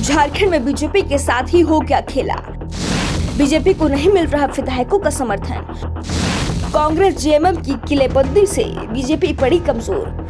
झारखंड में बीजेपी के साथ ही हो गया खेला। बीजेपी को नहीं मिल रहा विधायकों का समर्थन। कांग्रेस जेएमएम की किलेबंदी से बीजेपी पड़ी कमजोर।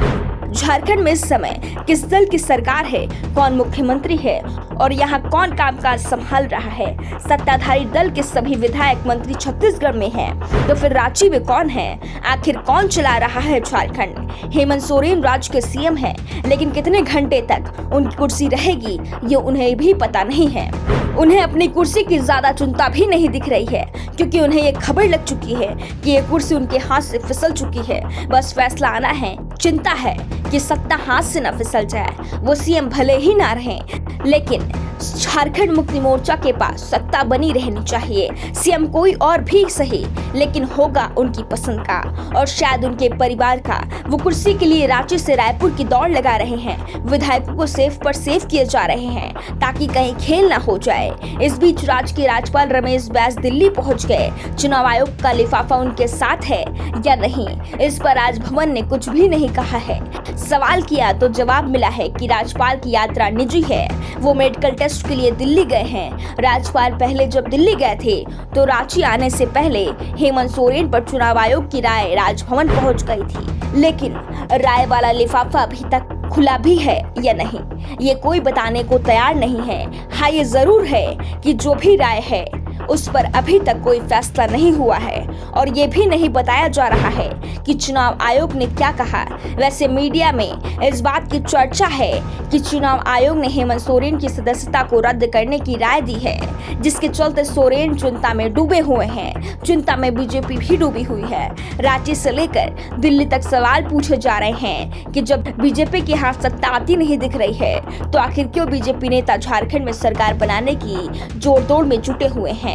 झारखंड में इस समय किस दल की सरकार है, कौन मुख्यमंत्री है और यहाँ कौन कामकाज संभाल रहा है। सत्ताधारी दल के सभी विधायक मंत्री छत्तीसगढ़ में हैं, तो फिर रांची में कौन है? आखिर कौन चला रहा है झारखंड? हेमंत सोरेन राज्य के सीएम हैं, लेकिन कितने घंटे तक उनकी कुर्सी रहेगी ये उन्हें भी पता नहीं है। उन्हें अपनी कुर्सी की ज्यादा चिंता भी नहीं दिख रही है, क्योंकि उन्हें ये खबर लग चुकी है कि ये कुर्सी उनके हाथ से फिसल चुकी है। बस फैसला आना है। चिंता है कि सत्ता हाथ से न फिसल जाए। वो सीएम भले ही ना रहें, लेकिन झारखंड मुक्ति मोर्चा के पास सत्ता बनी रहनी चाहिए। सीएम कोई और भी सही, लेकिन होगा उनकी पसंद का और शायद उनके परिवार का। वो कुर्सी के लिए रांची से रायपुर की दौड़ लगा रहे हैं। विधायकों को सेफ पर सेफ किए जा रहे हैं ताकि कहीं खेल ना हो जाए। इस बीच राज्य के राज्यपाल रमेश बैस दिल्ली पहुंच गए। चुनाव आयोग का लिफाफा उनके साथ है या नहीं, इस पर राजभवन ने कुछ भी नहीं कहा है। सवाल किया तो जवाब मिला है कि राज्यपाल की यात्रा निजी है। वो मेडिकल टेस्ट के लिए दिल्ली गए हैं। राज्यपाल पहले जब दिल्ली गए थे तो रांची आने से पहले हेमंत सोरेन पर चुनाव आयोग की राय राजभवन पहुंच गई थी, लेकिन राय वाला लिफाफा अभी तक खुला भी है या नहीं ये कोई बताने को तैयार नहीं है। हाँ, ये जरूर है कि जो भी राय है उस पर अभी तक कोई फैसला नहीं हुआ है और ये भी नहीं बताया जा रहा है कि चुनाव आयोग ने क्या कहा। वैसे मीडिया में इस बात की चर्चा है कि चुनाव आयोग ने हेमंत सोरेन की सदस्यता को रद्द करने की राय दी है, जिसके चलते सोरेन चिंता में डूबे हुए हैं। चिंता में बीजेपी भी डूबी हुई है। रांची से लेकर दिल्ली तक सवाल पूछे जा रहे हैं कि जब बीजेपी के हाथ सत्ता आती नहीं दिख रही है तो आखिर क्यों बीजेपी नेता झारखंड में सरकार बनाने की जोड़तोड़ में जुटे हुए हैं।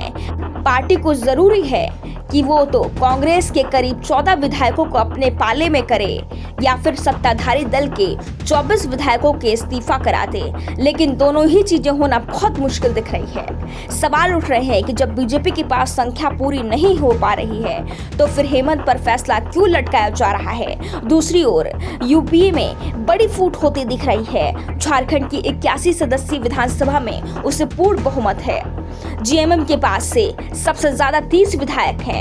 पार्टी को जरूरी है कि वो तो कांग्रेस के करीब 14 विधायकों को अपने पाले में करे या फिर सत्ताधारी दल के 24 विधायकों के इस्तीफा करा दे, लेकिन दोनों ही चीजें होना बहुत मुश्किल दिख रही है। सवाल उठ रहे हैं कि जब बीजेपी के पास संख्या पूरी नहीं हो पा रही है तो फिर हेमंत पर फैसला क्यों लटकाया जा रहा है। दूसरी ओर यूपीए में बड़ी फूट होती दिख रही है। झारखंड की 81 सदस्यीय विधानसभा में उसे पूर्ण बहुमत है। जेएमएम के पास से सबसे ज्यादा 30 विधायक हैं।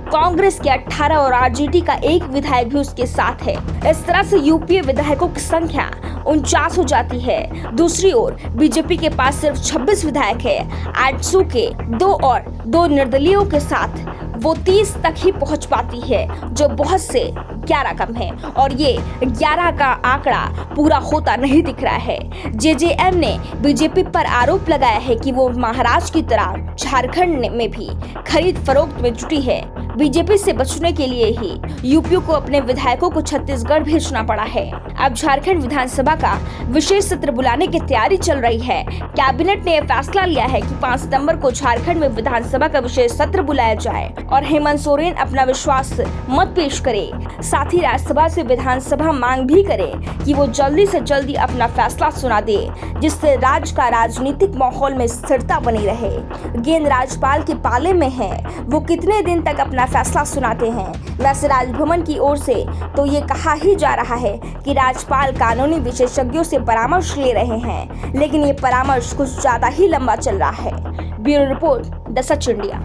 कांग्रेस के 18 और आरजेडी का एक विधायक भी उसके साथ है। इस तरह से यूपीए विधायकों की संख्या 49 हो जाती है। दूसरी ओर बीजेपी के पास सिर्फ 26 विधायक है। आजसू के 2 और 2 निर्दलीयों के साथ वो 30 तक ही पहुंच पाती है, जो बहुत से 11 कम है और ये 11 का आंकड़ा पूरा होता नहीं दिख रहा है। जेजेएम ने बीजेपी पर आरोप लगाया है कि वो महाराष्ट्र की तरह झारखंड में भी खरीद फरोख्त में जुटी है। बीजेपी से बचने के लिए ही यूपी को अपने विधायकों को छत्तीसगढ़ भेजना पड़ा है। अब झारखंड विधानसभा का विशेष सत्र बुलाने की तैयारी चल रही है। कैबिनेट ने यह फैसला लिया है कि 5 सितंबर को झारखंड में विधानसभा का विशेष सत्र बुलाया जाए और हेमंत सोरेन अपना विश्वास मत पेश करे। साथ ही राज्यसभा से विधानसभा मांग भी करे कि वो जल्दी से जल्दी अपना फैसला सुना दे, जिससे राज्य का राजनीतिक माहौल में स्थिरता बनी रहे। गेंद राज्यपाल के पाले में है, वो कितने दिन तक अपना फैसला सुनाते हैं। वैसे राजभवन की ओर से तो ये कहा ही जा रहा है कि राज्यपाल कानूनी विशेषज्ञों से परामर्श ले रहे हैं, लेकिन ये परामर्श कुछ ज्यादा ही लंबा चल रहा है। Bureau report, the such India.